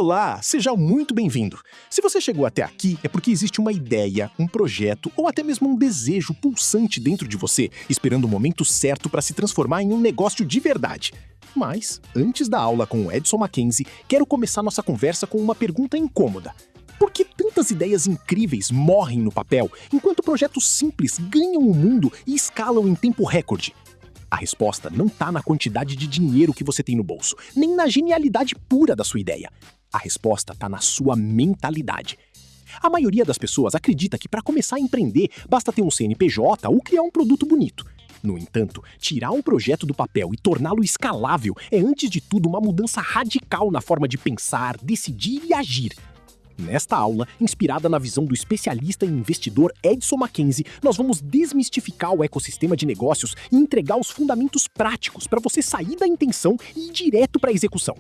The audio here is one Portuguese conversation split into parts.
Olá, seja muito bem-vindo. Se você chegou até aqui, é porque existe uma ideia, um projeto ou até mesmo um desejo pulsante dentro de você, esperando o momento certo para se transformar em um negócio de verdade. Mas, antes da aula com o Edson Mackenzie, quero começar nossa conversa com uma pergunta incômoda. Por que tantas ideias incríveis morrem no papel, enquanto projetos simples ganham o mundo e escalam em tempo recorde? A resposta não está na quantidade de dinheiro que você tem no bolso, nem na genialidade pura da sua ideia. A resposta está na sua mentalidade. A maioria das pessoas acredita que para começar a empreender basta ter um CNPJ ou criar um produto bonito. No entanto, tirar um projeto do papel e torná-lo escalável é antes de tudo uma mudança radical na forma de pensar, decidir e agir. Nesta aula, inspirada na visão do especialista e investidor Edson Mackenzie, nós vamos desmistificar o ecossistema de negócios e entregar os fundamentos práticos para você sair da intenção e ir direto para a execução.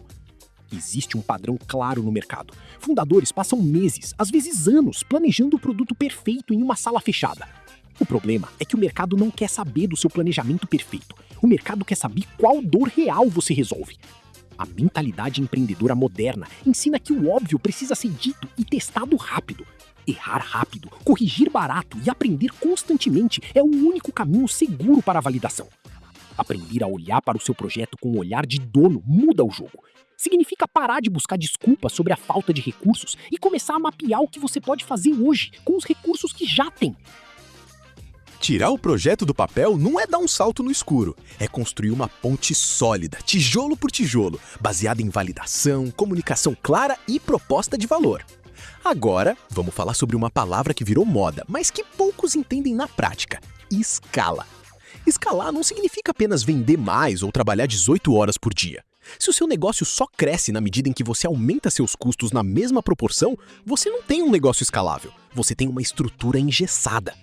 Existe um padrão claro no mercado. Fundadores passam meses, às vezes anos, planejando o produto perfeito em uma sala fechada. O problema é que o mercado não quer saber do seu planejamento perfeito. O mercado quer saber qual dor real você resolve. A mentalidade empreendedora moderna ensina que o óbvio precisa ser dito e testado rápido. Errar rápido, corrigir barato e aprender constantemente é o único caminho seguro para a validação. Aprender a olhar para o seu projeto com um olhar de dono muda o jogo. Significa parar de buscar desculpas sobre a falta de recursos e começar a mapear o que você pode fazer hoje com os recursos que já tem. Tirar o projeto do papel não é dar um salto no escuro, é construir uma ponte sólida, tijolo por tijolo, baseada em validação, comunicação clara e proposta de valor. Agora, vamos falar sobre uma palavra que virou moda, mas que poucos entendem na prática: escala. Escalar não significa apenas vender mais ou trabalhar 18 horas por dia. Se o seu negócio só cresce na medida em que você aumenta seus custos na mesma proporção, você não tem um negócio escalável, você tem uma estrutura engessada.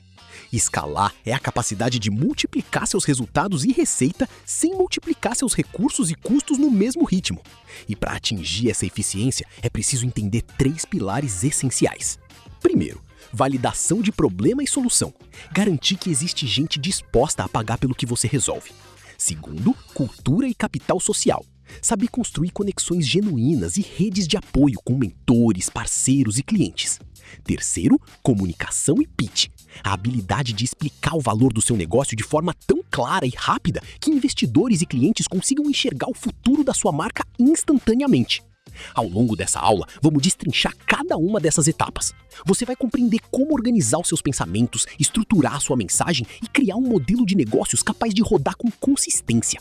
Escalar é a capacidade de multiplicar seus resultados e receita sem multiplicar seus recursos e custos no mesmo ritmo. E para atingir essa eficiência, é preciso entender 3 pilares essenciais. Primeiro, validação de problema e solução. Garantir que existe gente disposta a pagar pelo que você resolve. Segundo, cultura e capital social. Saber construir conexões genuínas e redes de apoio com mentores, parceiros e clientes. Terceiro, comunicação e pitch. A habilidade de explicar o valor do seu negócio de forma tão clara e rápida que investidores e clientes consigam enxergar o futuro da sua marca instantaneamente. Ao longo dessa aula, vamos destrinchar cada uma dessas etapas. Você vai compreender como organizar os seus pensamentos, estruturar a sua mensagem e criar um modelo de negócios capaz de rodar com consistência.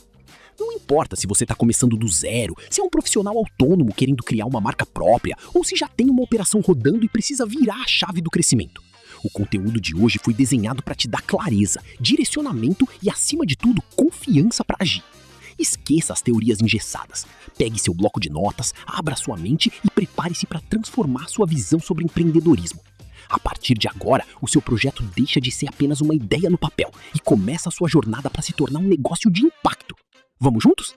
Não importa se você está começando do zero, se é um profissional autônomo querendo criar uma marca própria, ou se já tem uma operação rodando e precisa virar a chave do crescimento. O conteúdo de hoje foi desenhado para te dar clareza, direcionamento e, acima de tudo, confiança para agir. Esqueça as teorias engessadas. Pegue seu bloco de notas, abra sua mente e prepare-se para transformar sua visão sobre empreendedorismo. A partir de agora, o seu projeto deixa de ser apenas uma ideia no papel e começa a sua jornada para se tornar um negócio de impacto. Vamos juntos?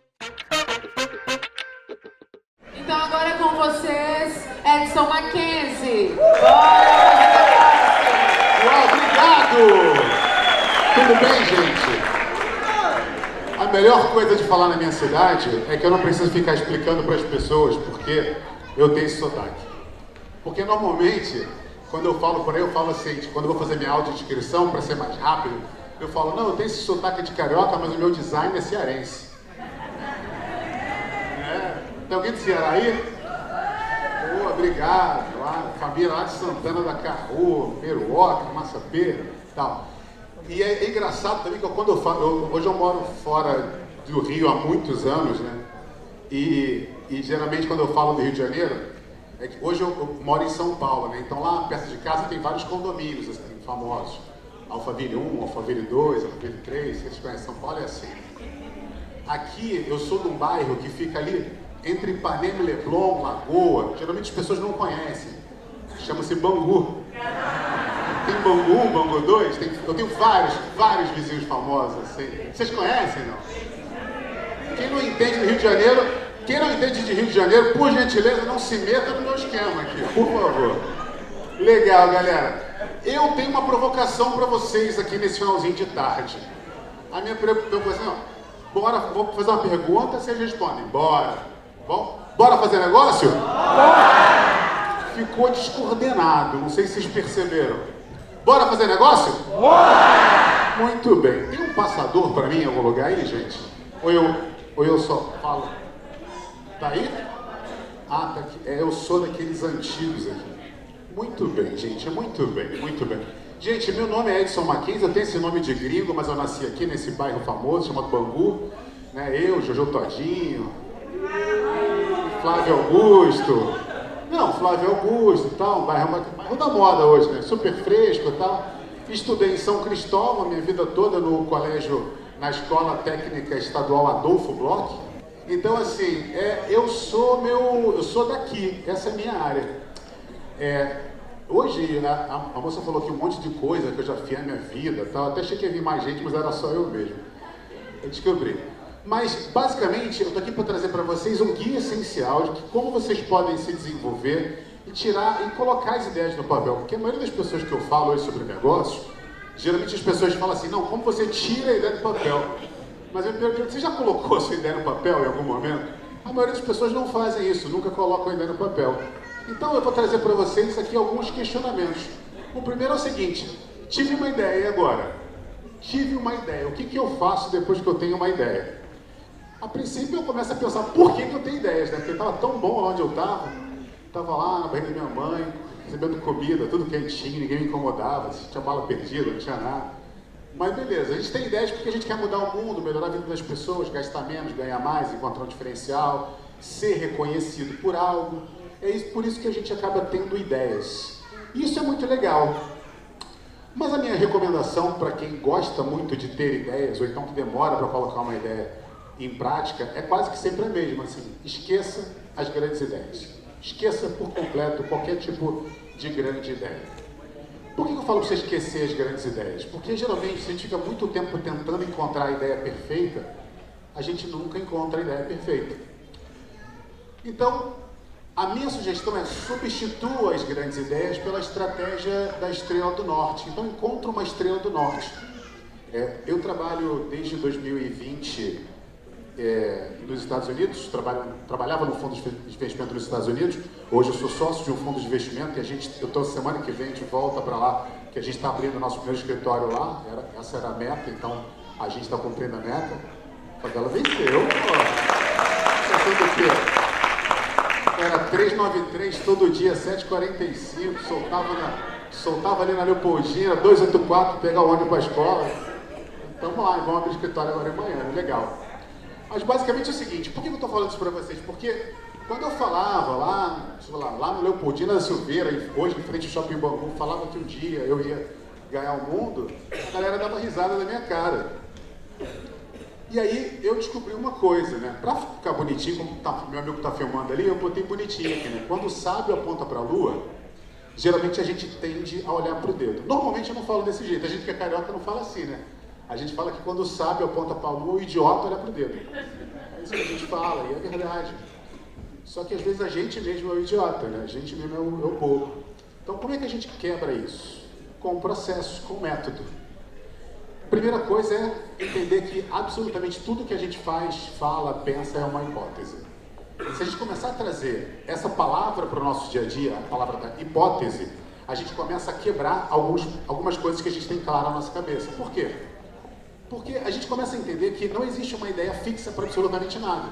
Então agora é com vocês, Edson Mackenzie. Obrigado! Tudo bem, gente? A melhor coisa de falar na minha cidade é que eu não preciso ficar explicando para as pessoas porque eu tenho esse sotaque. Porque normalmente, quando eu falo por aí, eu falo assim, quando eu vou fazer minha audiodescrição para ser mais rápido, eu falo, não, eu tenho esse sotaque de carioca, mas o meu design é cearense. Tem alguém do Ceará aí? Pô, obrigado. Família lá de Santana da Carrua, Peruoca, Massapê e tal. E é engraçado também que quando eu falo... Hoje eu moro fora do Rio há muitos anos, né? E geralmente quando eu falo do Rio de Janeiro, é que hoje eu moro em São Paulo, né? Então lá perto de casa tem vários condomínios assim, famosos. Alphaville 1, Alphaville 2, Alphaville 3, vocês conhecem São Paulo, é assim. Aqui eu sou de um bairro que fica ali entre Ipanema e Leblon, Lagoa. Geralmente as pessoas não conhecem. Chama-se Bangu. Tem Bangu 1, Bangu 2. Eu tenho vários vizinhos famosos assim. Vocês conhecem, não? Quem não entende de Rio de Janeiro, por gentileza, não se meta no meu esquema aqui, por favor. Legal, galera. Eu tenho uma provocação para vocês aqui nesse finalzinho de tarde. A minha provocação, bora, vou fazer uma pergunta, vocês respondem, bora. bom? Bora fazer negócio? Bora! Ficou descoordenado, não sei se vocês perceberam. Bora fazer negócio? Bora! Muito bem. Tem um passador para mim em algum lugar aí, gente? Ou eu só falo? Tá aí? Ah, tá aqui. Eu sou daqueles antigos aqui. Muito bem, gente, muito bem, muito bem. Gente, meu nome é Edson Mackenzie, eu tenho esse nome de gringo, mas eu nasci aqui nesse bairro famoso chamado Bangu. Né? Eu, Jojo Todinho, Flávio Augusto. Não, Flávio Augusto e tal, bairro da moda hoje, né? Super fresco e tal. Estudei em São Cristóvão a minha vida toda no colégio, na Escola Técnica Estadual Adolfo Bloch. Então, assim, eu sou daqui, essa é a minha área. Hoje, a moça falou aqui um monte de coisa que eu já fiz na minha vida, tal. Até achei que ia vir mais gente, mas era só eu mesmo. Eu descobri. Mas, basicamente, eu estou aqui para trazer para vocês um guia essencial de como vocês podem se desenvolver e colocar as ideias no papel. Porque a maioria das pessoas que eu falo hoje sobre negócio, geralmente as pessoas falam assim, não, como você tira a ideia do papel? Mas eu pergunto, você já colocou a sua ideia no papel em algum momento? A maioria das pessoas não fazem isso, nunca colocam a ideia no papel. Então eu vou trazer para vocês aqui alguns questionamentos. O primeiro é o seguinte, tive uma ideia e agora? Tive uma ideia, o que eu faço depois que eu tenho uma ideia? A princípio eu começo a pensar por que eu tenho ideias, né? Porque estava tão bom onde eu estava. Estava lá na barriga da minha mãe, recebendo comida, tudo quentinho, ninguém me incomodava, tinha bala perdida, não tinha nada. Mas beleza, a gente tem ideias porque a gente quer mudar o mundo, melhorar a vida das pessoas, gastar menos, ganhar mais, encontrar um diferencial, ser reconhecido por algo. Por isso que a gente acaba tendo ideias. Isso é muito legal. Mas a minha recomendação para quem gosta muito de ter ideias, ou então que demora para colocar uma ideia em prática, é quase que sempre a mesma, assim, esqueça as grandes ideias. Esqueça por completo qualquer tipo de grande ideia. Por que eu falo para você esquecer as grandes ideias? Porque geralmente, se a gente fica muito tempo tentando encontrar a ideia perfeita, a gente nunca encontra a ideia perfeita. Então, a minha sugestão é substitua as grandes ideias pela estratégia da Estrela do Norte. Então, encontre uma Estrela do Norte. Eu trabalho desde 2020 nos Estados Unidos, trabalhava no fundo de investimento nos Estados Unidos. Hoje eu sou sócio de um fundo de investimento e eu estou semana que vem de volta para lá, que a gente está abrindo o nosso primeiro escritório lá. Essa era a meta, então a gente está cumprindo a meta. A Fabiola venceu, pô. Era 393 todo dia, 7h45, soltava ali na Leopoldina, 284, pegar o ônibus para a escola. Então vamos lá, vamos abrir o escritório agora amanhã, legal. Mas basicamente é o seguinte, por que eu estou falando isso para vocês? Porque quando eu falava lá no Leopoldina da Silveira, hoje em frente ao Shopping Bangu, falava que um dia eu ia ganhar o mundo, a galera dava risada na minha cara. E aí eu descobri uma coisa, né? Para ficar bonitinho, como meu amigo está filmando ali, eu botei bonitinho aqui, né? Quando o sábio aponta para a lua, geralmente a gente tende a olhar para o dedo. Normalmente eu não falo desse jeito, a gente que é carioca não fala assim, né? A gente fala que quando o sábio aponta para a lua, o idiota olha para o dedo. É isso que a gente fala, e é verdade. Só que às vezes a gente mesmo é o idiota, né? A gente mesmo é o bobo. Então como é que a gente quebra isso? Com processos, com método. A primeira coisa é entender que absolutamente tudo que a gente faz, fala, pensa é uma hipótese. Se a gente começar a trazer essa palavra para o nosso dia a dia, a palavra da hipótese, a gente começa a quebrar algumas coisas que a gente tem claro na nossa cabeça. Por quê? Porque a gente começa a entender que não existe uma ideia fixa para absolutamente nada.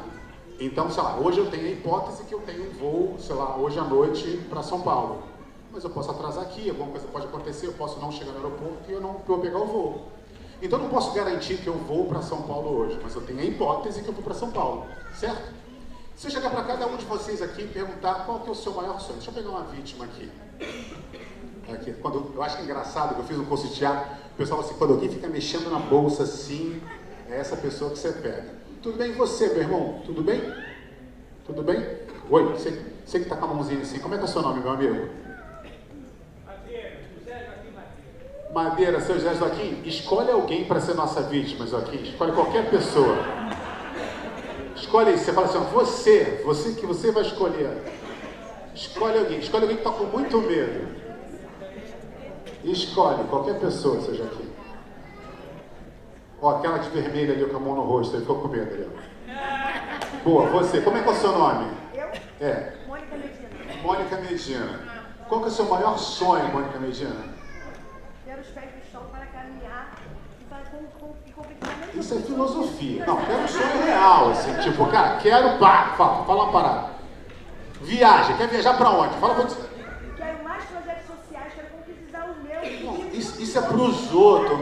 Então, sei lá, hoje eu tenho a hipótese que eu tenho um voo, sei lá, hoje à noite para São Paulo. Mas eu posso atrasar aqui, alguma coisa pode acontecer, eu posso não chegar no aeroporto e eu não vou pegar o voo. Então eu não posso garantir que eu vou para São Paulo hoje, mas eu tenho a hipótese que eu vou para São Paulo, certo? Se eu chegar para cada um de vocês aqui e perguntar qual que é o seu maior sonho, deixa eu pegar uma vítima aqui. Eu acho engraçado que eu fiz um curso de teatro, o pessoal fala assim, quando alguém fica mexendo na bolsa assim, é essa pessoa que você pega. Tudo bem você, meu irmão? Tudo bem? Tudo bem? Oi, você que tá com a mãozinha assim, como é que é o seu nome, meu amigo? Madeira, seu José Joaquim, escolhe alguém para ser nossa vítima, Joaquim. Escolhe qualquer pessoa. Escolhe aí, você fala assim, você que você vai escolher. Escolhe alguém que está com muito medo. Escolhe qualquer pessoa, seu Joaquim. Ó, aquela de vermelho ali com a mão no rosto, ele ficou com medo ali. Boa, você. Como é que é o seu nome? Eu? É. Mônica Medina. Mônica Medina. Qual que é o seu maior sonho, Mônica Medina? Ter os pés no chão para caminhar e para conquistar mesmo. Isso é filosofia. Não, quero um sonho real, assim, tipo, cara, quero, fala uma parada. Viaja, quer viajar pra onde? Fala pra onde. Quero mais projetos sociais, quero concretizar os meus. Isso é pros outros,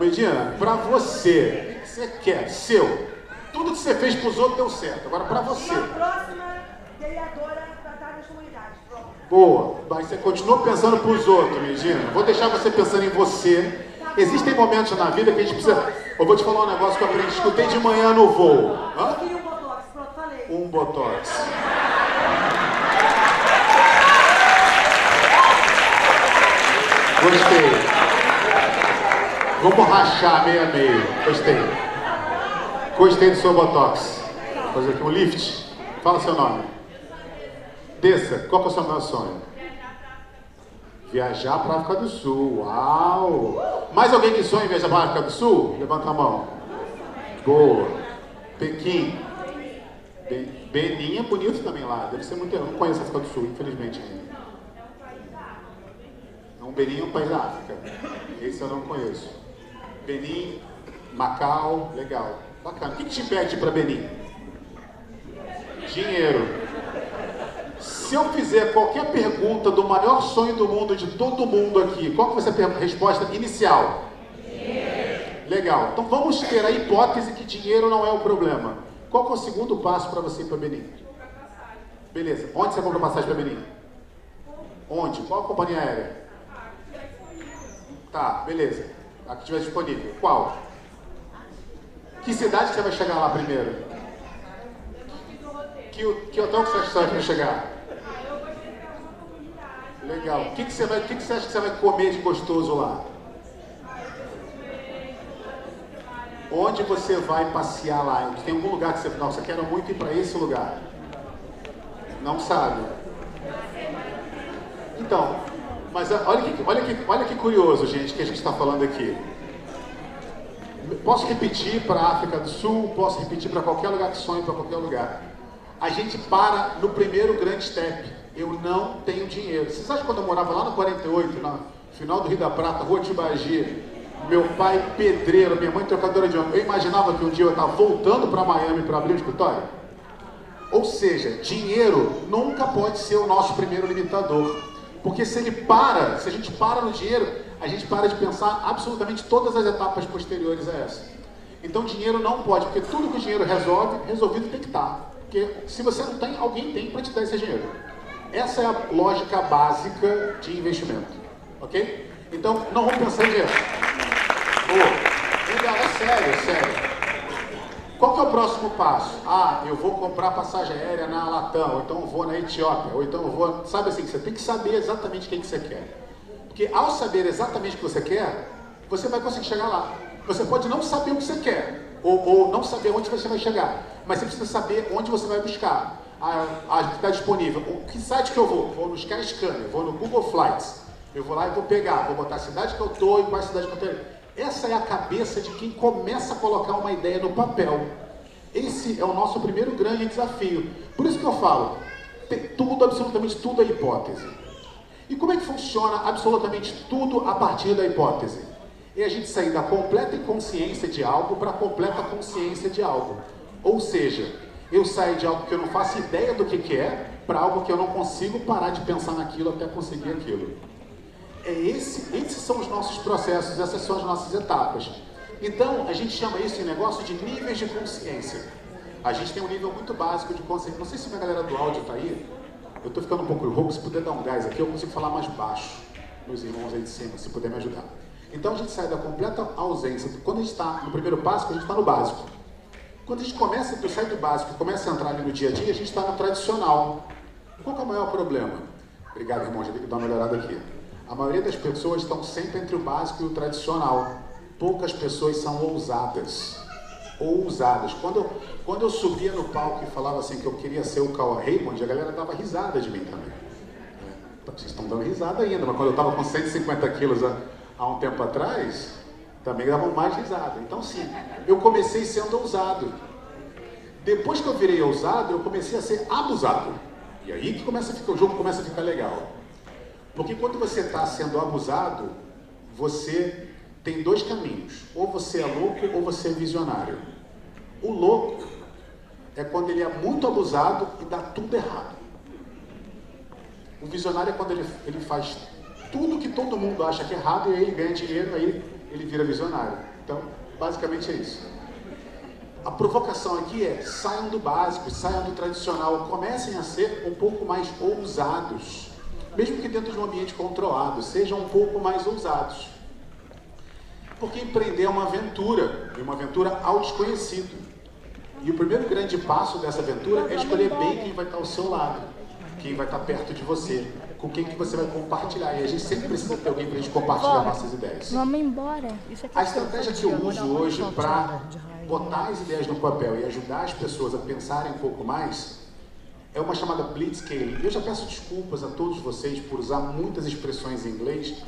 Medina, pra você. O que você quer? Seu. Tudo que você fez pros outros deu certo, agora pra você. Uma próxima vereadora tratar das comunidades. Pronto. Boa, mas você continua pensando pros outros, Medina. Vou deixar você pensando em você. Existem momentos na vida que a gente precisa... Eu vou te falar um negócio que eu aprendi, escutei de manhã no voo. Eu queria um botox, pronto, falei. Um botox. Gostei. Vamos rachar meio a meio. Gostei. Gostei do seu botox. Vou fazer aqui um lift. Fala seu nome. Desça. Qual que é o seu maior sonho? Viajar para a África do Sul. Uau! Mais alguém que sonha em viajar para a África do Sul? Levanta a mão. Boa. Pequim. Benin é bonito também lá. Deve ser muito... Eu não conheço a África do Sul, infelizmente ainda. Não, Benin é um país da África. Esse eu não conheço. Benin, Macau, legal. Bacana. O que te impede para Benin? Dinheiro. Se eu fizer qualquer pergunta do maior sonho do mundo, de todo mundo aqui, qual que vai ser a resposta inicial? Dinheiro. Legal. Então vamos ter a hipótese que dinheiro não é o problema. Qual que é o segundo passo para você ir para Benin? Beleza. Onde você compra passagem para Benin? Onde? Qual a companhia aérea? Tá, beleza. A que estiver disponível. Qual? Que cidade que você vai chegar lá primeiro? Que hotel que você acha que vai chegar? Legal. O que você acha que você vai comer de gostoso lá? Onde você vai passear lá? Tem algum lugar que você... Nossa, quero muito ir para esse lugar. Não sabe? Então, mas olha que curioso, gente, que a gente está falando aqui. Posso repetir para a África do Sul, posso repetir para qualquer lugar que sonhe, para qualquer lugar. A gente para no primeiro grande step. Eu não tenho dinheiro. Vocês acham que quando eu morava lá no 48, no final do Rio da Prata, Rua Tibagi, meu pai pedreiro, minha mãe trocadora de ônibus, eu imaginava que um dia eu estava voltando para Miami para abrir um escritório? Ou seja, dinheiro nunca pode ser o nosso primeiro limitador. Porque se a gente para no dinheiro, a gente para de pensar absolutamente todas as etapas posteriores a essa. Então dinheiro não pode, porque tudo que o dinheiro resolve, resolvido tem que estar. Porque se você não tem, alguém tem para te dar esse dinheiro. Essa é a lógica básica de investimento. Ok? Então não vamos pensar em dinheiro. Legal, é sério. Qual que é o próximo passo? Ah, eu vou comprar passagem aérea na Latam, ou então eu vou na Etiópia, ou então eu vou... Sabe assim, você tem que saber exatamente o que você quer. Porque ao saber exatamente o que você quer, você vai conseguir chegar lá. Você pode não saber o que você quer, ou não saber onde você vai chegar, mas você precisa saber onde você vai buscar. A que está disponível. Que site que eu vou? Vou no Skyscanner, vou no Google Flights. Eu vou lá e vou pegar, vou botar a cidade que eu estou e qual cidade que eu estou. Essa é a cabeça de quem começa a colocar uma ideia no papel. Esse é o nosso primeiro grande desafio. Por isso que eu falo, tudo, absolutamente tudo é hipótese. E como é que funciona absolutamente tudo a partir da hipótese? É a gente sair da completa inconsciência de algo para a completa consciência de algo. Ou seja, eu saio de algo que eu não faço ideia do que é, para algo que eu não consigo parar de pensar naquilo até conseguir aquilo. Esses são os nossos processos, essas são as nossas etapas. Então, a gente chama isso em negócio de níveis de consciência. A gente tem um nível muito básico de consciência. Não sei se minha galera do áudio está aí. Eu estou ficando um pouco rouco, se puder dar um gás aqui, eu consigo falar mais baixo. Meus irmãos aí de cima, se puder me ajudar. Então, a gente sai da completa ausência. Quando a gente está no primeiro passo, a gente está no básico. Quando a gente sai do básico e começa a entrar ali no dia a dia, a gente está no tradicional. Qual que é o maior problema? Obrigado, irmão, já tem que dar uma melhorada aqui. A maioria das pessoas estão sempre entre o básico e o tradicional. Poucas pessoas são ousadas. Quando eu subia no palco e falava assim que eu queria ser o Cauã Raymond, a galera dava risada de mim também. Vocês estão dando risada ainda, mas quando eu estava com 150 quilos há um tempo atrás, também davam mais risada. Então sim, eu comecei sendo ousado. Depois que eu virei ousado, eu comecei a ser abusado. E aí que o jogo começa a ficar legal. Porque quando você está sendo abusado, você tem dois caminhos. Ou você é louco ou você é visionário. O louco é quando ele é muito abusado e dá tudo errado. O visionário é quando ele faz tudo que todo mundo acha que é errado e aí ele ganha dinheiro, aí ele vira visionário. Então, basicamente é isso. A provocação aqui é: saiam do básico, saiam do tradicional, comecem a ser um pouco mais ousados. Mesmo que dentro de um ambiente controlado, sejam um pouco mais ousados. Porque empreender é uma aventura, e uma aventura ao desconhecido. E o primeiro grande passo dessa aventura é escolher bem quem vai estar ao seu lado, quem vai estar perto de você, com quem que você vai compartilhar. E a gente sempre precisa ter alguém para a gente compartilhar nossas ideias. Vamos embora. A estratégia que eu uso hoje para botar as ideias no papel e ajudar as pessoas a pensarem um pouco mais é uma chamada Blitzscaling. Eu já peço desculpas a todos vocês por usar muitas expressões em inglês,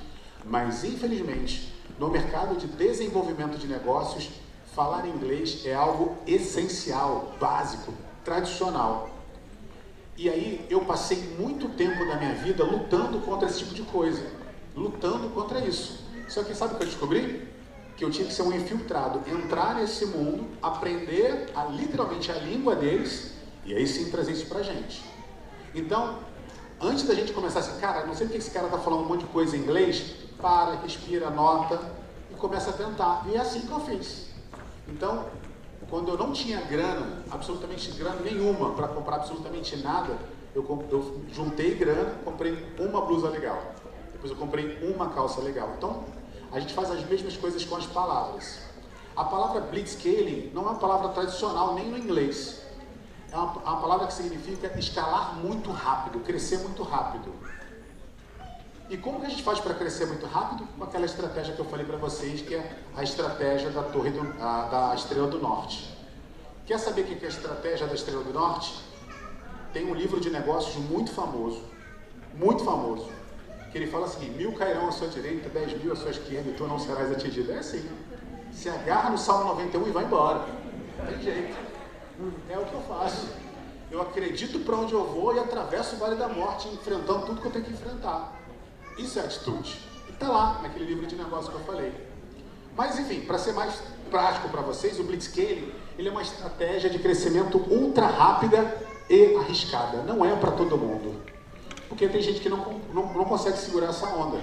mas infelizmente, no mercado de desenvolvimento de negócios, falar inglês é algo essencial, básico, tradicional. E aí eu passei muito tempo da minha vida lutando contra esse tipo de coisa, lutando contra isso. Só que sabe o que eu descobri? Que eu tinha que ser um infiltrado, entrar nesse mundo, aprender literalmente a língua deles e aí sim trazer isso pra gente. Então, antes da gente começar assim, cara, não sei porque esse cara tá falando um monte de coisa em inglês, para, respira, anota e começa a tentar. E é assim que eu fiz. Então, quando eu não tinha grana, absolutamente grana nenhuma, para comprar absolutamente nada, eu juntei grana, comprei uma blusa legal. Depois eu comprei uma calça legal. Então, a gente faz as mesmas coisas com as palavras. A palavra Blitzscaling não é uma palavra tradicional, nem no inglês. É uma palavra que significa escalar muito rápido, crescer muito rápido. E como que a gente faz para crescer muito rápido? Com aquela estratégia que eu falei para vocês, que é a estratégia da da Estrela do Norte. Quer saber o que é a estratégia da Estrela do Norte? Tem um livro de negócios muito famoso, que ele fala assim: 1000 cairão à sua direita, 10.000 à sua esquerda, e tu não serás atingido. É assim, se agarra no Salmo 91 e vai embora. Não tem jeito. É o que eu faço. Eu acredito para onde eu vou e atravesso o Vale da Morte, enfrentando tudo que eu tenho que enfrentar. Isso é atitude. E está lá, naquele livro de negócio que eu falei. Mas, enfim, para ser mais prático para vocês, o Blitzscaling, ele é uma estratégia de crescimento ultra rápida e arriscada. Não é para todo mundo. Porque tem gente que não consegue segurar essa onda.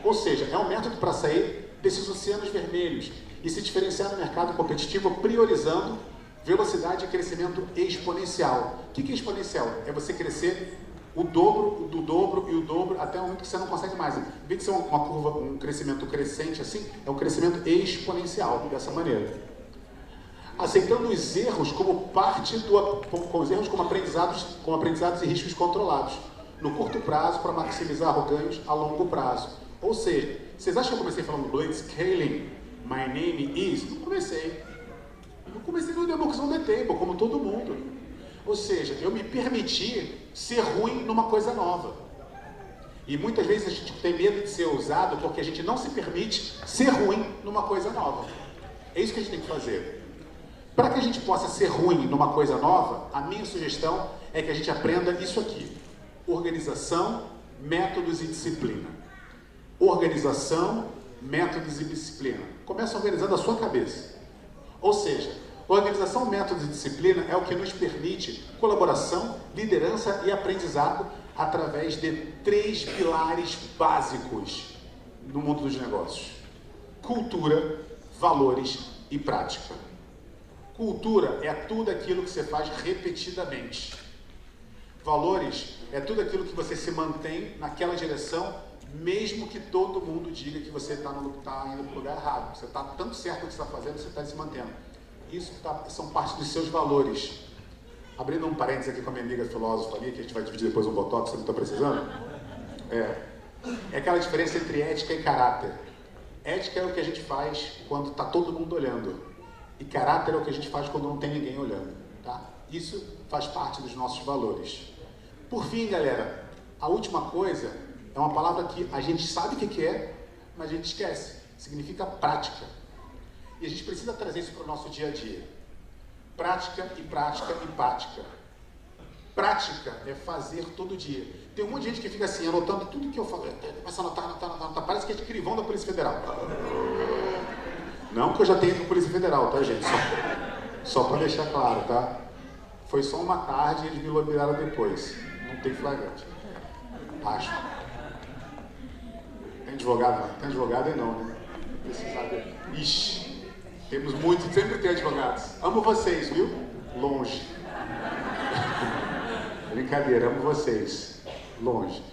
Ou seja, é um método para sair desses oceanos vermelhos e se diferenciar no mercado competitivo priorizando velocidade de crescimento exponencial. O que é exponencial? É você crescer o dobro, do dobro e o dobro até o momento que você não consegue mais. Em vez de ser uma curva, um crescimento crescente assim, é um crescimento exponencial, dessa maneira. Aceitando os erros como parte com os erros como aprendizados e riscos controlados. No curto prazo, para maximizar ganhos a longo prazo. Ou seja, vocês acham que eu comecei falando Blitzscaling, my name is? Não comecei. Eu comecei no The Books on the Table, como todo mundo. Ou seja, eu me permiti ser ruim numa coisa nova. E muitas vezes a gente tem medo de ser ousado porque a gente não se permite ser ruim numa coisa nova. É isso que a gente tem que fazer. Para que a gente possa ser ruim numa coisa nova, a minha sugestão é que a gente aprenda isso aqui: organização, métodos e disciplina. Organização, métodos e disciplina. Começa organizando a sua cabeça. Ou seja, organização, métodos e disciplina é o que nos permite colaboração, liderança e aprendizado através de 3 pilares básicos no mundo dos negócios: cultura, valores e prática. Cultura é tudo aquilo que você faz repetidamente. Valores é tudo aquilo que você se mantém naquela direção, mesmo que todo mundo diga que você está indo para o lugar errado. Você está tanto certo no que você está fazendo, você está se mantendo. Isso são parte dos seus valores. Abrindo um parênteses aqui com a minha amiga filósofa ali, que a gente vai dividir depois um botox, você não está precisando? É aquela diferença entre ética e caráter. Ética é o que a gente faz quando está todo mundo olhando. E caráter é o que a gente faz quando não tem ninguém olhando. Tá? Isso faz parte dos nossos valores. Por fim, galera, a última coisa é uma palavra que a gente sabe o que é, mas a gente esquece. Significa prática. E a gente precisa trazer isso para o nosso dia a dia. Prática e prática e prática. Prática é fazer todo dia. Tem um monte de gente que fica assim, anotando tudo que eu falo. Começa a anotar. Parece que é escrivão da Polícia Federal. Não que eu já tenha com a Polícia Federal, tá, gente? Só para deixar claro, tá? Foi só uma tarde e eles me liberaram depois. Não tem flagrante. Acho. Tem advogado? Não. Tem advogado aí não, né? Precisa. Ixi. Temos muito, sempre tem advogados. Amo vocês, viu? Longe. Brincadeira, amo vocês. Longe.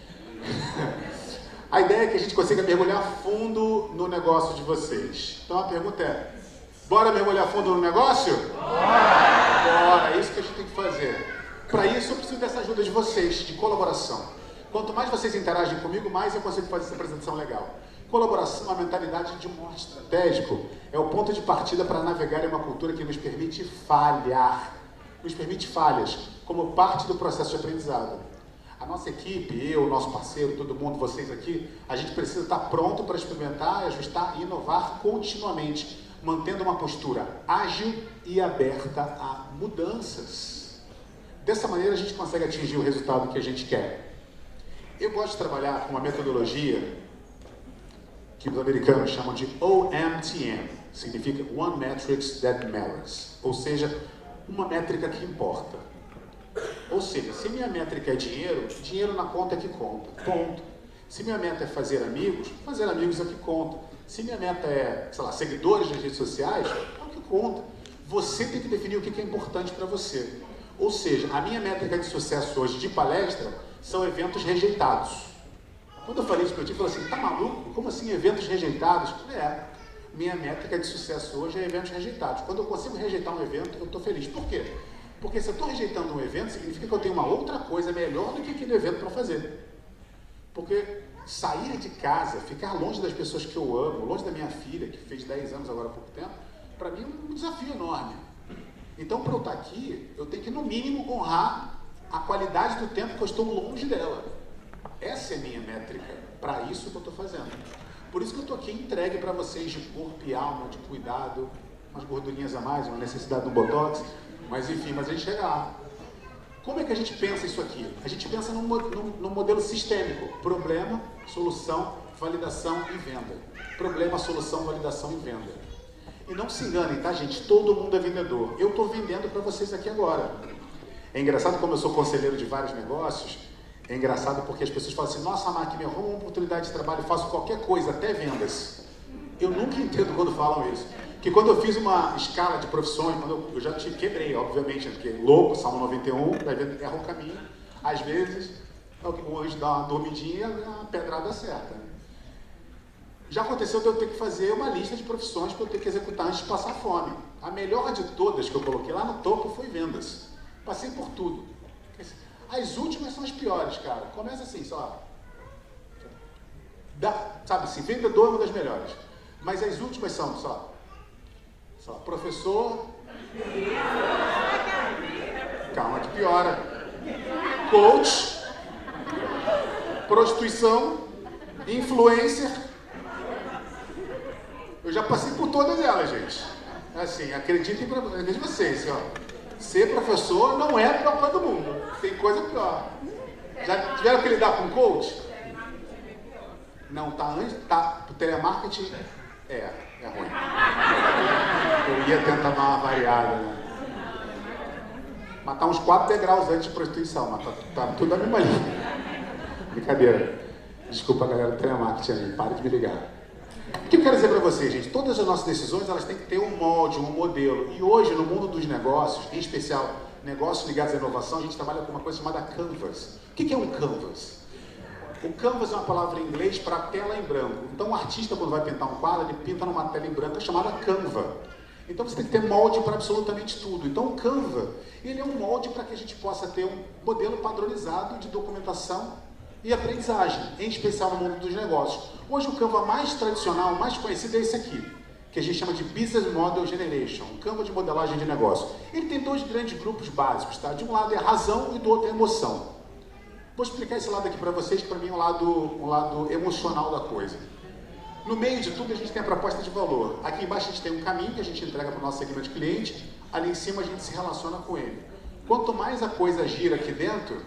A ideia é que a gente consiga mergulhar fundo no negócio de vocês. Então a pergunta é, bora mergulhar fundo no negócio? Bora! É isso que a gente tem que fazer. Para isso eu preciso dessa ajuda de vocês, de colaboração. Quanto mais vocês interagem comigo, mais eu consigo fazer essa apresentação legal. Colaboração, a mentalidade de um modo estratégico, é o ponto de partida para navegar em uma cultura que nos permite falhar. Nos permite falhas, como parte do processo de aprendizado. A nossa equipe, eu, nosso parceiro, todo mundo, vocês aqui, a gente precisa estar pronto para experimentar, ajustar e inovar continuamente, mantendo uma postura ágil e aberta a mudanças. Dessa maneira a gente consegue atingir o resultado que a gente quer. Eu gosto de trabalhar com uma metodologia que os americanos chamam de OMTM, significa One Metrics That Matters, ou seja, uma métrica que importa. Ou seja, se minha métrica é dinheiro, dinheiro na conta é que conta, ponto. Se minha meta é fazer amigos é que conta. Se minha meta é, sei lá, seguidores nas redes sociais, é o que conta. Você tem que definir o que é importante para você. Ou seja, a minha métrica de sucesso hoje de palestra são eventos rejeitados. Quando eu falei isso para ti, eu falei assim, tá maluco? Como assim eventos rejeitados? Minha métrica de sucesso hoje é eventos rejeitados. Quando eu consigo rejeitar um evento, eu estou feliz. Por quê? Porque se eu estou rejeitando um evento, significa que eu tenho uma outra coisa melhor do que aquele evento para fazer. Porque sair de casa, ficar longe das pessoas que eu amo, longe da minha filha, que fez 10 anos agora há pouco tempo, para mim é um desafio enorme. Então, para eu estar aqui, eu tenho que, no mínimo, honrar a qualidade do tempo que eu estou longe dela. Essa é a minha métrica, para isso que eu estou fazendo. Por isso que eu estou aqui entregue para vocês de corpo e alma, de cuidado, umas gordurinhas a mais, uma necessidade do botox, mas enfim, mas a gente chega lá. Como é que a gente pensa isso aqui? A gente pensa num modelo sistêmico, problema, solução, validação e venda. Problema, solução, validação e venda. E não se enganem, tá, gente? Todo mundo é vendedor. Eu estou vendendo para vocês aqui agora. É engraçado como eu sou conselheiro de vários negócios. É engraçado porque as pessoas falam assim, nossa, Mark, me arruma uma oportunidade de trabalho, faço qualquer coisa, até vendas. Eu nunca entendo quando falam isso. Que quando eu fiz uma escala de profissões, quando eu já te quebrei, obviamente, porque louco, Salmo 91, erra o caminho. Às vezes, o anjo dá uma dormidinha e a pedrada certa. Já aconteceu de eu ter que fazer uma lista de profissões para eu ter que executar antes de passar fome. A melhor de todas que eu coloquei lá no topo foi vendas. Passei por tudo. As últimas são as piores, cara. Começa assim, só. Sabe assim, vendedor é uma das melhores. Mas as últimas são só professor. Calma que piora. Coach. Prostituição. Influencer. Eu já passei por todas elas, gente. Assim, acreditem vocês, ó. Ser professor não é para todo mundo. Tem coisa pior. Já tiveram que lidar com coach? Não, tá. O telemarketing é ruim. Eu ia tentar dar uma variada, né? Mas tá uns 4 degraus antes de prostituição, mas tá tudo na mesma linha. Brincadeira. Desculpa, galera do telemarketing aí, pare de me ligar. O que eu quero dizer para vocês, gente? Todas as nossas decisões, elas têm que ter um molde, um modelo. E hoje, no mundo dos negócios, em especial negócios ligados à inovação, a gente trabalha com uma coisa chamada Canvas. O que é um Canvas? O Canvas é uma palavra em inglês para tela em branco. Então, o artista, quando vai pintar um quadro, ele pinta numa tela em branco chamada Canva. Então, você tem que ter molde para absolutamente tudo. Então, o Canva, ele é um molde para que a gente possa ter um modelo padronizado de documentação e aprendizagem, em especial no mundo dos negócios. Hoje o Canva mais tradicional, mais conhecido é esse aqui, que a gente chama de Business Model Generation, um Canva de modelagem de negócio. Ele tem 2 grandes grupos básicos, tá? De um lado é razão e do outro é emoção. Vou explicar esse lado aqui para vocês, que para mim é um lado emocional da coisa. No meio de tudo, a gente tem a proposta de valor. Aqui embaixo a gente tem um caminho que a gente entrega para o nosso segmento de cliente, ali em cima a gente se relaciona com ele. Quanto mais a coisa gira aqui dentro,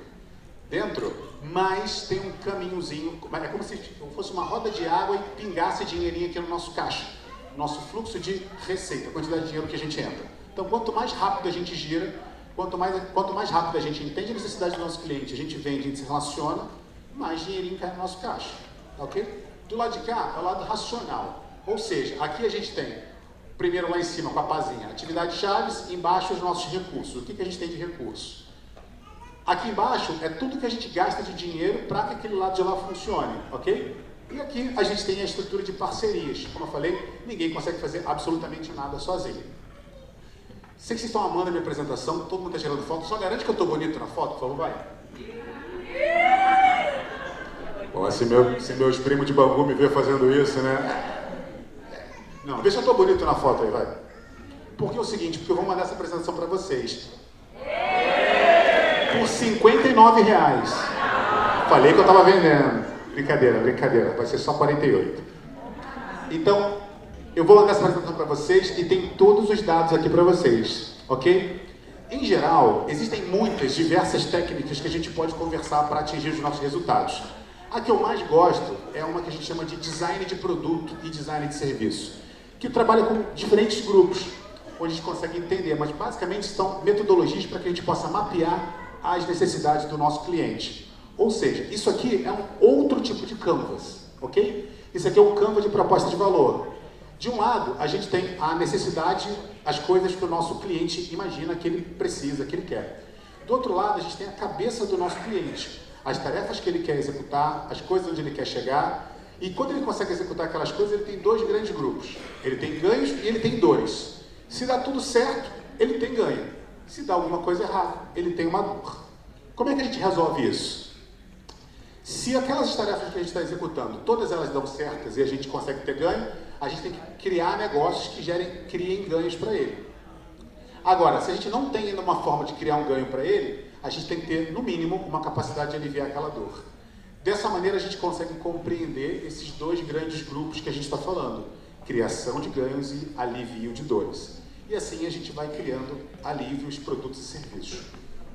mais tem um caminhozinho, é como se fosse uma roda de água e pingasse dinheirinho aqui no nosso caixa, nosso fluxo de receita, a quantidade de dinheiro que a gente entra. Então, quanto mais rápido a gente gira, quanto mais rápido a gente entende a necessidade do nosso cliente, a gente vende, a gente se relaciona, mais dinheirinho cai no nosso caixa, tá ok? Do lado de cá é o lado racional, ou seja, aqui a gente tem, primeiro lá em cima com a pazinha, atividades chaves, embaixo os nossos recursos. O que a gente tem de recurso? Aqui embaixo é tudo que a gente gasta de dinheiro para que aquele lado de lá funcione, ok? E aqui a gente tem a estrutura de parcerias. Como eu falei, ninguém consegue fazer absolutamente nada sozinho. Sei que vocês estão amando a minha apresentação, todo mundo está tirando foto, só garante que eu estou bonito na foto, por favor, vai. Bom, se meus primos de Bangu me ver fazendo isso, né? Não, vê se eu estou bonito na foto aí, vai. Porque é o seguinte, porque eu vou mandar essa apresentação para vocês. Por R$59. Falei que eu estava vendendo. Brincadeira, vai ser só 48. Então, eu vou mandar essa apresentação para vocês e tem todos os dados aqui para vocês, ok? Em geral, existem diversas técnicas que a gente pode conversar para atingir os nossos resultados. A que eu mais gosto é uma que a gente chama de design de produto e design de serviço, que trabalha com diferentes grupos, onde a gente consegue entender, mas basicamente são metodologias para que a gente possa mapear as necessidades do nosso cliente. Ou seja, isso aqui é um outro tipo de canvas, ok? Isso aqui é um canvas de proposta de valor. De um lado, a gente tem a necessidade, as coisas que o nosso cliente imagina que ele precisa, que ele quer. Do outro lado, a gente tem a cabeça do nosso cliente, as tarefas que ele quer executar, as coisas onde ele quer chegar. E quando ele consegue executar aquelas coisas, ele tem dois grandes grupos. Ele tem ganhos e ele tem dores. Se dá tudo certo, ele tem ganho. Se dá alguma coisa errada, ele tem uma dor. Como é que a gente resolve isso? Se aquelas tarefas que a gente está executando, todas elas dão certas e a gente consegue ter ganho, a gente tem que criar negócios que criem ganhos para ele. Agora, se a gente não tem ainda uma forma de criar um ganho para ele, a gente tem que ter, no mínimo, uma capacidade de aliviar aquela dor. Dessa maneira, a gente consegue compreender esses dois grandes grupos que a gente está falando. Criação de ganhos e alívio de dores. E assim a gente vai criando alívios, produtos e serviços.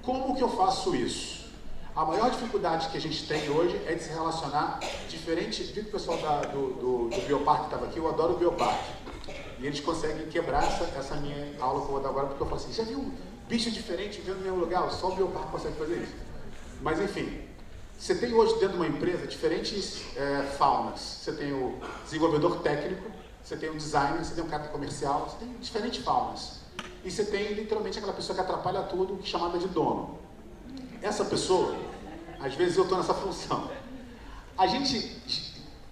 Como que eu faço isso? A maior dificuldade que a gente tem hoje é de se relacionar diferente. Viu que o pessoal do Bioparque estava aqui? Eu adoro o Bioparque. E eles conseguem quebrar essa minha aula que eu vou dar agora, porque eu falo assim, já viu um bicho diferente vendo no mesmo lugar? Só o Bioparque consegue fazer isso. Mas enfim, você tem hoje dentro de uma empresa diferentes faunas. Você tem o desenvolvedor técnico, você tem o designer, você tem o cara comercial, você tem diferentes faunas. E você tem literalmente aquela pessoa que atrapalha tudo, chamada de dono. Essa pessoa, às vezes eu estou nessa função. A gente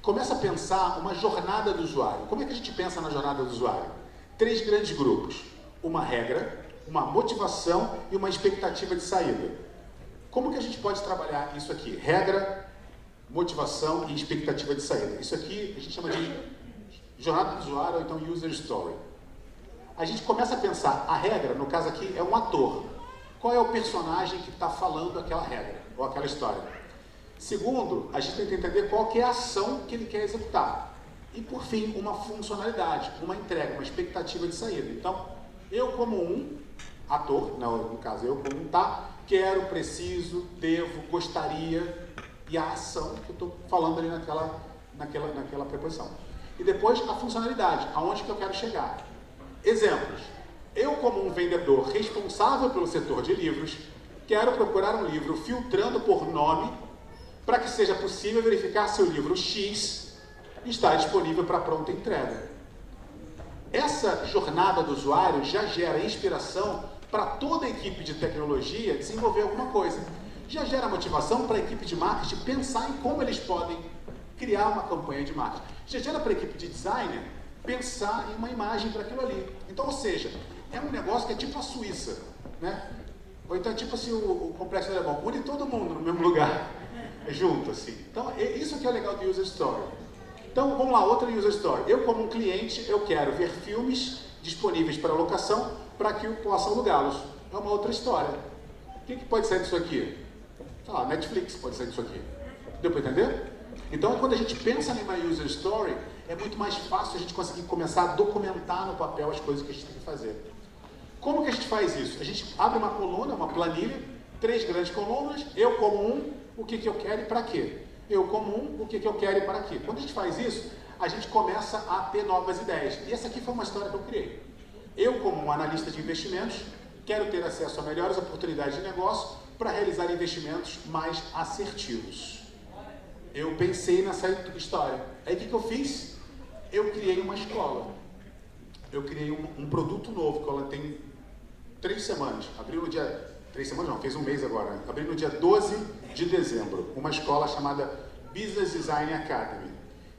começa a pensar uma jornada do usuário. Como é que a gente pensa na jornada do usuário? 3 grandes grupos. Uma regra, uma motivação e uma expectativa de saída. Como que a gente pode trabalhar isso aqui? Regra, motivação e expectativa de saída. Isso aqui a gente chama de jornada do usuário ou então user story. A gente começa a pensar, a regra, no caso aqui, é um ator. Qual é o personagem que está falando aquela regra ou aquela história? Segundo, a gente tem que entender qual que é a ação que ele quer executar. E por fim, uma funcionalidade, uma entrega, uma expectativa de saída. Então, eu como um ator, no caso eu como um quero, preciso, devo, gostaria, e a ação que eu estou falando ali naquela preposição. E depois a funcionalidade, aonde que eu quero chegar. Exemplos. Eu, como um vendedor responsável pelo setor de livros, quero procurar um livro filtrando por nome para que seja possível verificar se o livro X está disponível para pronta entrega. Essa jornada do usuário já gera inspiração para toda a equipe de tecnologia desenvolver alguma coisa. Já gera motivação para a equipe de marketing pensar em como eles podem criar uma campanha de marketing. Já gera para a equipe de designer pensar em uma imagem para aquilo ali. Então, ou seja, é um negócio que é tipo a Suíça, né? Ou então é tipo assim o Complexo do Alemão, une todo mundo no mesmo lugar, junto assim. Então, isso que é legal do User Story. Então, vamos lá, outra User Story. Eu, como um cliente, eu quero ver filmes disponíveis para locação para que eu possa alugá-los. É uma outra história. O que pode sair disso aqui? Sei lá, Netflix pode sair disso aqui. Deu para entender? Então, quando a gente pensa em uma user story, é muito mais fácil a gente conseguir começar a documentar no papel as coisas que a gente tem que fazer. Como que a gente faz isso? A gente abre uma coluna, uma planilha, 3 grandes colunas, eu como um, o que eu quero e para quê? Eu como um, o que eu quero e para quê? Quando a gente faz isso, a gente começa a ter novas ideias. E essa aqui foi uma história que eu criei. Eu, como um analista de investimentos, quero ter acesso a melhores oportunidades de negócio para realizar investimentos mais assertivos. Eu pensei nessa história. Aí o que eu fiz? Eu criei uma escola. Eu criei um produto novo, que ela tem 3 semanas. Abriu no dia... 3 semanas não, fez um mês agora. Abriu no dia 12 de dezembro. Uma escola chamada Business Design Academy,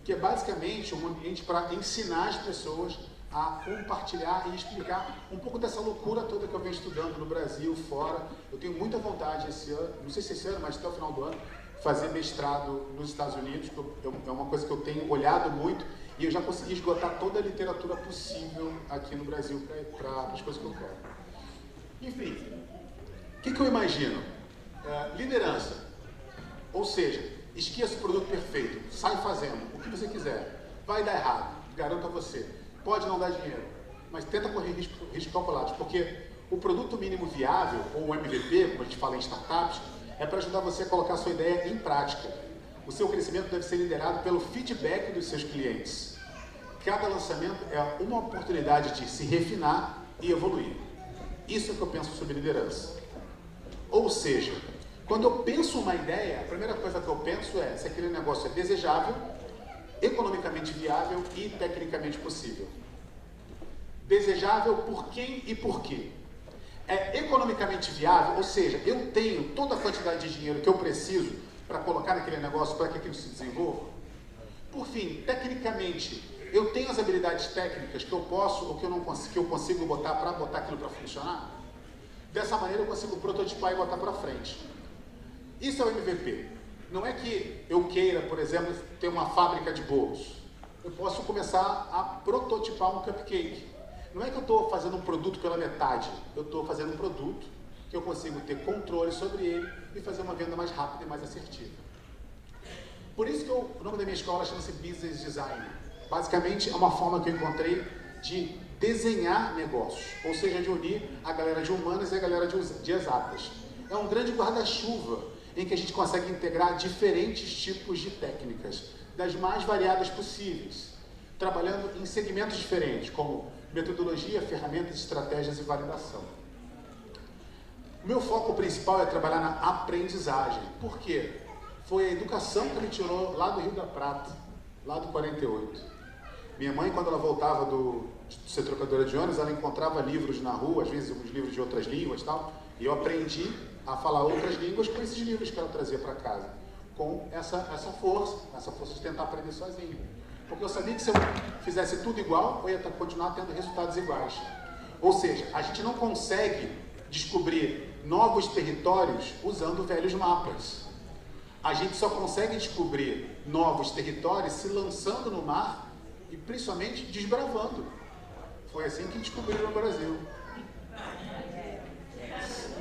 que é basicamente um ambiente para ensinar as pessoas a compartilhar e explicar um pouco dessa loucura toda que eu venho estudando no Brasil, fora. Eu tenho muita vontade esse ano, não sei se esse ano, mas até o final do ano, fazer mestrado nos Estados Unidos, que é uma coisa que eu tenho olhado muito, e eu já consegui esgotar toda a literatura possível aqui no Brasil para as coisas que eu quero. Enfim, o que eu imagino? Liderança. Ou seja, esqueça o produto perfeito, sai fazendo o que você quiser. Vai dar errado, garanto a você. Pode não dar dinheiro, mas tenta correr riscos calculados, porque o produto mínimo viável, ou o MVP, como a gente fala em startups, é para ajudar você a colocar a sua ideia em prática. O seu crescimento deve ser liderado pelo feedback dos seus clientes. Cada lançamento é uma oportunidade de se refinar e evoluir. Isso é o que eu penso sobre liderança. Ou seja, quando eu penso uma ideia, a primeira coisa que eu penso é se aquele negócio é desejável, economicamente viável e tecnicamente possível. Desejável por quem e por quê? É economicamente viável, ou seja, eu tenho toda a quantidade de dinheiro que eu preciso para colocar naquele negócio para que aquilo se desenvolva? Por fim, tecnicamente, eu tenho as habilidades técnicas que eu posso ou que eu não consigo, que eu consigo botar para botar aquilo para funcionar? Dessa maneira eu consigo prototipar e botar para frente. Isso é o MVP. Não é que eu queira, por exemplo, ter uma fábrica de bolos. Eu posso começar a prototipar um cupcake. Não é que eu estou fazendo um produto pela metade. Eu estou fazendo um produto que eu consigo ter controle sobre ele e fazer uma venda mais rápida e mais assertiva. Por isso que o nome da minha escola chama-se Business Design. Basicamente, é uma forma que eu encontrei de desenhar negócios. Ou seja, de unir a galera de humanas e a galera de exatas. É um grande guarda-chuva em que a gente consegue integrar diferentes tipos de técnicas, das mais variadas possíveis, trabalhando em segmentos diferentes, como metodologia, ferramentas, estratégias e validação. O meu foco principal é trabalhar na aprendizagem. Por quê? Foi a educação que me tirou lá do Rio da Prata, lá do 48. Minha mãe, quando ela voltava de ser trocadora de ônibus, ela encontrava livros na rua, às vezes uns livros de outras línguas e tal, e eu aprendi a falar outras línguas com esses livros que ela trazia para casa, com essa força de tentar aprender sozinho. Porque eu sabia que se eu fizesse tudo igual, eu ia continuar tendo resultados iguais. Ou seja, a gente não consegue descobrir novos territórios usando velhos mapas. A gente só consegue descobrir novos territórios se lançando no mar e principalmente desbravando. Foi assim que descobriram no Brasil.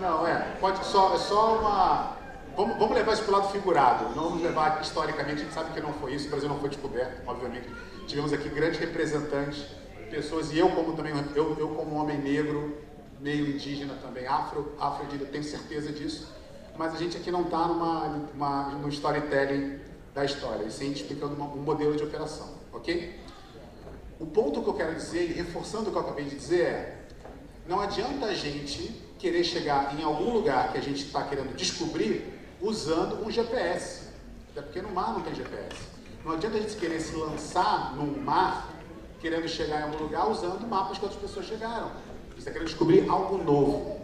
Não, é só uma... Vamos levar isso para o lado figurado, não vamos levar historicamente, a gente sabe que não foi isso, o Brasil não foi descoberto, obviamente. Tivemos aqui grandes representantes, pessoas, e eu como como homem negro, meio indígena também, afro, eu tenho certeza disso, mas a gente aqui não está no storytelling da história, e sim explicando um modelo de operação, ok? O ponto que eu quero dizer, e reforçando o que eu acabei de dizer, é: não adianta a gente querer chegar em algum lugar que a gente está querendo descobrir usando um GPS. Até porque no mar não tem GPS. Não adianta a gente querer se lançar num mar querendo chegar em algum lugar usando mapas que outras pessoas chegaram. A gente está querendo descobrir algo novo.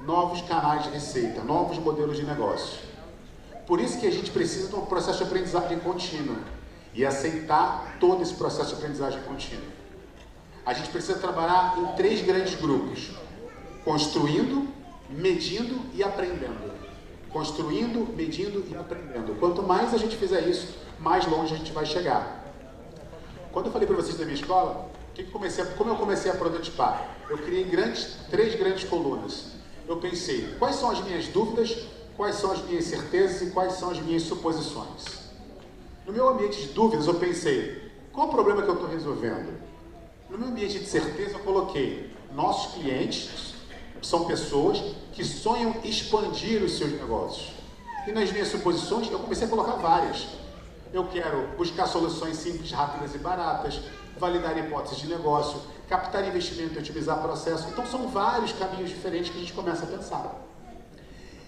Novos canais de receita, novos modelos de negócio. Por isso que a gente precisa de um processo de aprendizagem contínua e aceitar todo esse processo de aprendizagem contínua. A gente precisa trabalhar em 3 grandes grupos: construindo, medindo e aprendendo. Construindo, medindo e aprendendo. Quanto mais a gente fizer isso, mais longe a gente vai chegar. Quando eu falei para vocês da minha escola, como eu comecei a prototipar? Eu criei 3 grandes colunas. Eu pensei, quais são as minhas dúvidas, quais são as minhas certezas e quais são as minhas suposições. No meu ambiente de dúvidas, eu pensei, qual o problema que eu estou resolvendo? No meu ambiente de certeza, eu coloquei, nossos clientes são pessoas que sonham expandir os seus negócios. E nas minhas suposições, eu comecei a colocar várias. Eu quero buscar soluções simples, rápidas e baratas, validar hipóteses de negócio, captar investimento e otimizar processo. Então, são vários caminhos diferentes que a gente começa a pensar.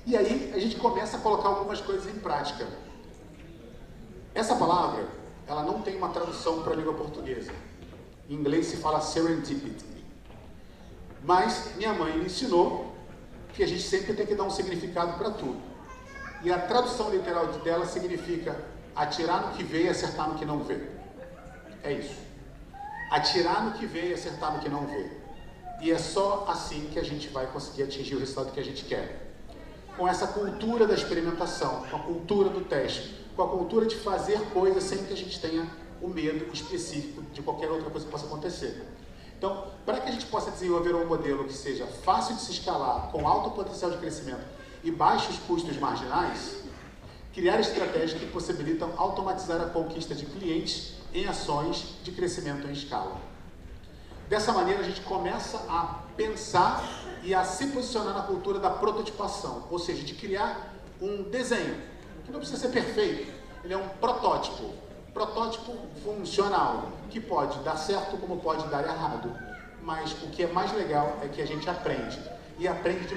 E aí, a gente começa a colocar algumas coisas em prática. Essa palavra, ela não tem uma tradução para a língua portuguesa. Em inglês se fala serendipity. Mas minha mãe me ensinou que a gente sempre tem que dar um significado para tudo. E a tradução literal dela significa atirar no que vê e acertar no que não vê. É isso. Atirar no que vê e acertar no que não vê. E é só assim que a gente vai conseguir atingir o resultado que a gente quer. Com essa cultura da experimentação, com a cultura do teste, com a cultura de fazer coisas sem que a gente tenha o medo específico de qualquer outra coisa que possa acontecer. Então, para que a gente possa desenvolver um modelo que seja fácil de se escalar, com alto potencial de crescimento e baixos custos marginais, criar estratégias que possibilitam automatizar a conquista de clientes em ações de crescimento em escala. Dessa maneira, a gente começa a pensar e a se posicionar na cultura da prototipação, ou seja, de criar um desenho, que não precisa ser perfeito, ele é um protótipo funcional, que pode dar certo como pode dar errado. Mas o que é mais legal é que a gente aprende, e aprende de